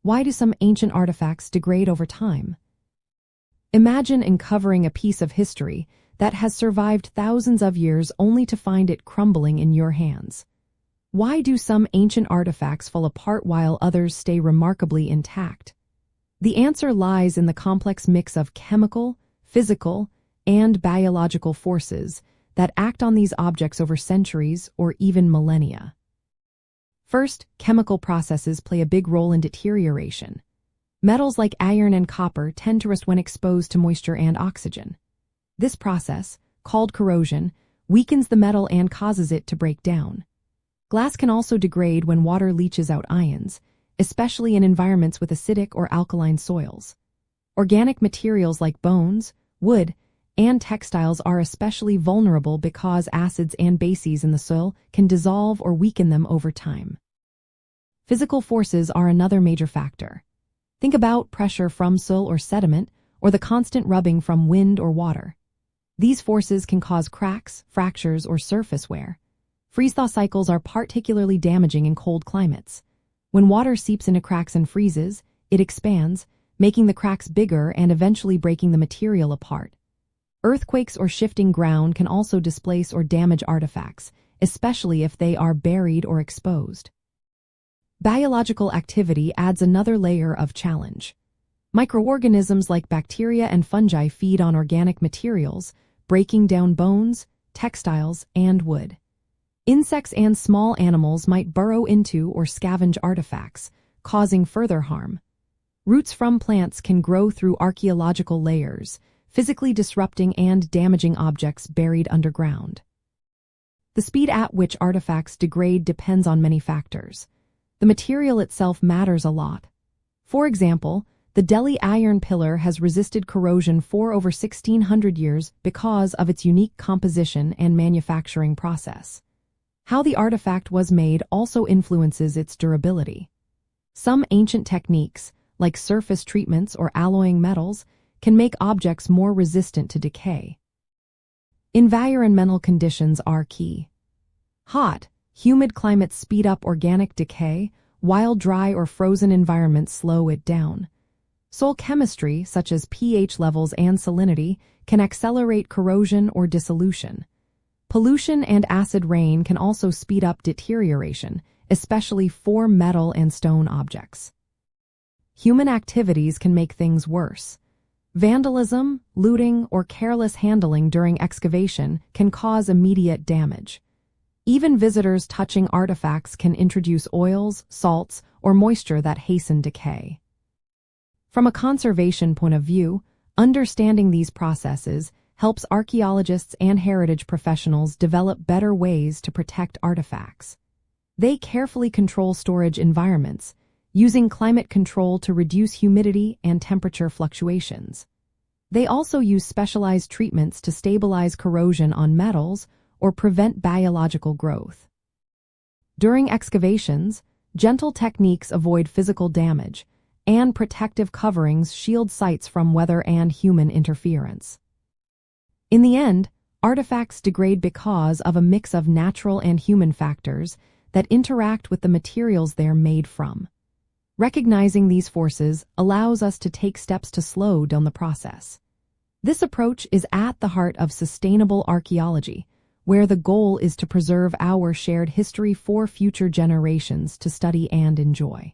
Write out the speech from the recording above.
Why do some ancient artifacts degrade over time? Imagine uncovering a piece of history that has survived thousands of years only to find it crumbling in your hands. Why do some ancient artifacts fall apart while others stay remarkably intact? The answer lies in the complex mix of chemical, physical, and biological forces that act on these objects over centuries or even millennia. First, chemical processes play a big role in deterioration. Metals like iron and copper tend to rust when exposed to moisture and oxygen. This process, called corrosion, weakens the metal and causes it to break down. Glass can also degrade when water leaches out ions, especially in environments with acidic or alkaline soils. Organic materials like bones, wood, and textiles are especially vulnerable because acids and bases in the soil can dissolve or weaken them over time. Physical forces are another major factor. Think about pressure from soil or sediment, or the constant rubbing from wind or water. These forces can cause cracks, fractures, or surface wear. Freeze-thaw cycles are particularly damaging in cold climates. When water seeps into cracks and freezes, it expands, making the cracks bigger and eventually breaking the material apart. Earthquakes or shifting ground can also displace or damage artifacts, especially if they are buried or exposed. Biological activity adds another layer of challenge. Microorganisms like bacteria and fungi feed on organic materials, breaking down bones, textiles, and wood. Insects and small animals might burrow into or scavenge artifacts, causing further harm. Roots from plants can grow through archaeological layers, physically disrupting and damaging objects buried underground. The speed at which artifacts degrade depends on many factors. The material itself matters a lot. For example, the Delhi iron pillar has resisted corrosion for over 1,600 years because of its unique composition and manufacturing process. How the artifact was made also influences its durability. Some ancient techniques, like surface treatments or alloying metals, can make objects more resistant to decay. Environmental conditions are key. Hot, humid climates speed up organic decay, while dry or frozen environments slow it down. Soil chemistry, such as pH levels and salinity, can accelerate corrosion or dissolution. Pollution and acid rain can also speed up deterioration, especially for metal and stone objects. Human activities can make things worse. Vandalism, looting, or careless handling during excavation can cause immediate damage. Even visitors touching artifacts can introduce oils, salts, or moisture that hasten decay. From a conservation point of view, understanding these processes helps archaeologists and heritage professionals develop better ways to protect artifacts. They carefully control storage environments, using climate control to reduce humidity and temperature fluctuations. They also use specialized treatments to stabilize corrosion on metals or prevent biological growth. During excavations, gentle techniques avoid physical damage, and protective coverings shield sites from weather and human interference. In the end, artifacts degrade because of a mix of natural and human factors that interact with the materials they're made from. Recognizing these forces allows us to take steps to slow down the process. This approach is at the heart of sustainable archaeology, where the goal is to preserve our shared history for future generations to study and enjoy.